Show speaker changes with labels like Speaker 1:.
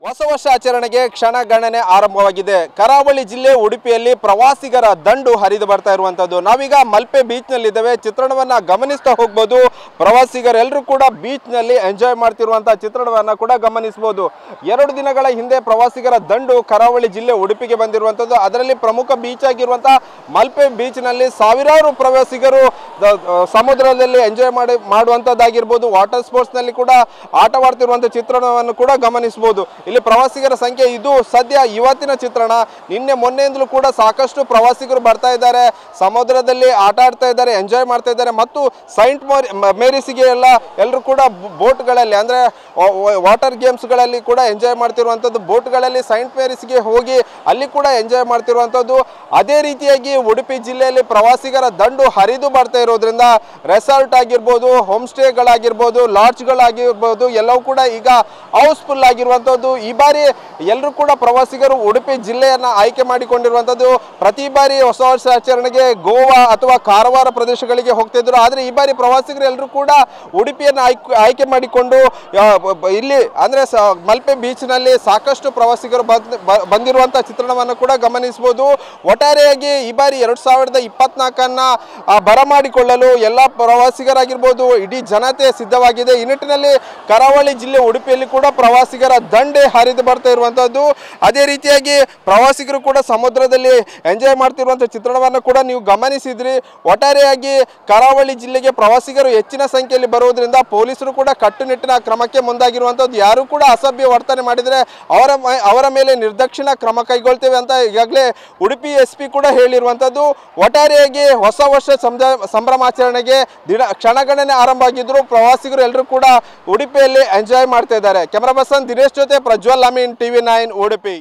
Speaker 1: ಹೊಸ ವರ್ಷ ಆಚರಣೆಗೆ ಕ್ಷಣಗಣನೆ ಆರಂಭವಾಗಿದೆ. ಕರಾವಳಿ ಜಿಲ್ಲೆ ಉಡುಪಿಯಲ್ಲಿ ಪ್ರವಾಸಿಗರ ದಂಡು ಹರಿದು ಬರ್ತಾ ಇರುವಂತದ್ದು. ನಾವೀಗ ಮಲ್ಪೆ ಬೀಚ್ ನಲ್ಲಿ ಇದ್ದೇವೆ. ಚಿತ್ರಣವನ್ನ ಗಮನಿಸ್ತಾ ಹೋಗಬಹುದು. ಪ್ರವಾಸಿಗರೆಲ್ಲರೂ ಕೂಡ ಬೀಚ್ ನಲ್ಲಿ ಎಂಜಾಯ್ ಮಾಡ್ತಿರುವಂತಹ ಚಿತ್ರಣವನ್ನ ಕೂಡ ಗಮನಿಸಬಹುದು. 2 ದಿನಗಳ ಹಿಂದೆ ಪ್ರವಾಸಿಗರ ದಂಡು ಕರಾವಳಿ ಜಿಲ್ಲೆ ಉಡುಪಿಗೆ ಬಂದಿರುವಂತದ್ದು. ಅದರಲ್ಲಿ ಪ್ರಮುಖ ಬೀಚ್ ಆಗಿರುವಂತಹ ಮಲ್ಪೆ ಬೀಚ್ ನಲ್ಲಿ ಸಾವಿರಾರು ಪ್ರವಾಸಿಗರು ಸಮುದ್ರದಲ್ಲಿ ಎಂಜಾಯ್ ಮಾಡುವಂತದ್ದಾಗಿರ್ಬೋದು, ವಾಟರ್ ಸ್ಪೋರ್ಟ್ಸ್ ನಲ್ಲಿ ಕೂಡ ಆಟವಾಡ್ತಿರುವಂತಹ ಚಿತ್ರಣವನ್ನು ಕೂಡ ಗಮನಿಸಬಹುದು. ಇಲ್ಲಿ ಪ್ರವಾಸಿಗರ ಸಂಖ್ಯೆ ಇದು ಸದ್ಯ ಇವತ್ತಿನ ಚಿತ್ರಣ. ನಿನ್ನೆ ಮೊನ್ನೆಯಿಂದಲೂ ಕೂಡ ಸಾಕಷ್ಟು ಪ್ರವಾಸಿಗರು ಬರ್ತಾ ಇದ್ದಾರೆ, ಸಮುದ್ರದಲ್ಲಿ ಆಟ ಆಡ್ತಾ ಇದ್ದಾರೆ, ಎಂಜಾಯ್ ಮಾಡ್ತಾ ಇದ್ದಾರೆ. ಮತ್ತು ಸೈಂಟ್ ಮೇರಿಸ್ಗೆ ಎಲ್ಲರೂ ಕೂಡ ಬೋಟ್ಗಳಲ್ಲಿ ಅಂದ್ರೆ ವಾಟರ್ ಗೇಮ್ಸ್ಗಳಲ್ಲಿ ಕೂಡ ಎಂಜಾಯ್ ಮಾಡ್ತಿರುವಂಥದ್ದು. ಬೋಟ್ಗಳಲ್ಲಿ ಸೈಂಟ್ ಮೇರಿಸ್ಗೆ ಹೋಗಿ ಅಲ್ಲಿ ಕೂಡ ಎಂಜಾಯ್ ಮಾಡ್ತಿರುವಂಥದ್ದು. ಅದೇ ರೀತಿಯಾಗಿ ಉಡುಪಿ ಜಿಲ್ಲೆಯಲ್ಲಿ ಪ್ರವಾಸಿಗರ ದಂಡು ಹರಿದು ಬರ್ತಾ ಇರೋದ್ರಿಂದ ರೆಸಾರ್ಟ್ ಆಗಿರ್ಬೋದು, ಹೋಮ್ ಸ್ಟೇಗಳಾಗಿರ್ಬೋದು, ಲಾಡ್ಜ್ಗಳಾಗಿರ್ಬೋದು ಎಲ್ಲವೂ ಕೂಡ ಈಗ ಹೌಸ್ಫುಲ್ ಆಗಿರುವಂಥದ್ದು. ಈ ಬಾರಿ ಎಲ್ಲರೂ ಕೂಡ ಪ್ರವಾಸಿಗರು ಉಡುಪಿ ಜಿಲ್ಲೆಯನ್ನ ಆಯ್ಕೆ ಮಾಡಿಕೊಂಡಿರುವಂಥದ್ದು. ಪ್ರತಿ ಬಾರಿ ಹೊಸ ವರ್ಷ ಆಚರಣೆಗೆ ಗೋವಾ ಅಥವಾ ಕಾರವಾರ ಪ್ರದೇಶಗಳಿಗೆ ಹೋಗ್ತಿದ್ರು. ಆದರೆ ಈ ಬಾರಿ ಪ್ರವಾಸಿಗರು ಎಲ್ಲರೂ ಕೂಡ ಉಡುಪಿಯನ್ನು ಆಯ್ಕೆ ಮಾಡಿಕೊಂಡು ಇಲ್ಲಿ ಅಂದ್ರೆ ಮಲ್ಪೆ ಬೀಚ್ ನಲ್ಲಿ ಸಾಕಷ್ಟು ಪ್ರವಾಸಿಗರು ಬಂದಿರುವಂತಹ ಚಿತ್ರಣವನ್ನು ಕೂಡ ಗಮನಿಸಬಹುದು. ಒಟ್ಟಾರೆಯಾಗಿ ಈ ಬಾರಿ 2024 ಬರಮಾಡಿಕೊಳ್ಳಲು ಎಲ್ಲ ಪ್ರವಾಸಿಗರಾಗಿರ್ಬೋದು, ಇಡೀ ಜನತೆ ಸಿದ್ಧವಾಗಿದೆ. ಈ ನಿಟ್ಟಿನಲ್ಲಿ ಕರಾವಳಿ ಜಿಲ್ಲೆ ಉಡುಪಿಯಲ್ಲಿ ಕೂಡ ಪ್ರವಾಸಿಗರ ದಂಡೆ ಹರಿದು ಬರ್ತಾ ಇರುವಂತದ್ದು. ಅದೇ ರೀತಿಯಾಗಿ ಪ್ರವಾಸಿಗರು ಕೂಡ ಸಮುದ್ರದಲ್ಲಿ ಎಂಜಾಯ್ ಮಾಡ್ತಿರುವಂತಹ ಚಿತ್ರಣವನ್ನು ಕೂಡ ನೀವು ಗಮನಿಸಿದ್ರಿ. ಒಟ್ಟಾರೆಯಾಗಿ ಕರಾವಳಿ ಜಿಲ್ಲೆಗೆ ಪ್ರವಾಸಿಗರು ಹೆಚ್ಚಿನ ಸಂಖ್ಯೆಯಲ್ಲಿ ಬರುವುದರಿಂದ ಪೊಲೀಸರು ಕೂಡ ಕಟ್ಟುನಿಟ್ಟಿನ ಕ್ರಮಕ್ಕೆ ಮುಂದಾಗಿರುವಂತದ್ದು. ಯಾರು ಕೂಡ ಅಸಭ್ಯ ವರ್ತನೆ ಮಾಡಿದರೆ ಅವರ ಮೇಲೆ ನಿರ್ದಾಕ್ಷಿಣ್ಯ ಕ್ರಮ ಕೈಗೊಳ್ತೇವೆ ಅಂತ ಈಗಾಗಲೇ ಉಡುಪಿ SP ಕೂಡ ಹೇಳಿರುವಂತದ್ದು. ಒಟ್ಟಾರೆಯಾಗಿ ಹೊಸ ವರ್ಷ ಸಂಭ್ರಮಾಚರಣೆಗೆ ಕ್ಷಣಗಣನೆ ಆರಂಭ ಆಗಿದ್ರು. ಪ್ರವಾಸಿಗರು ಎಲ್ಲರೂ ಕೂಡ ಉಡುಪಿಯಲ್ಲಿ ಎಂಜಾಯ್ ಮಾಡ್ತಾ ಇದ್ದಾರೆ. ಕ್ಯಾಮರಾ ಪರ್ಸನ್ ದಿನೇಶ್ ಜೊತೆ ಪ್ರಜ್ವಲ್ ಅಮೀನ್, TV9 ಉಡುಪಿ.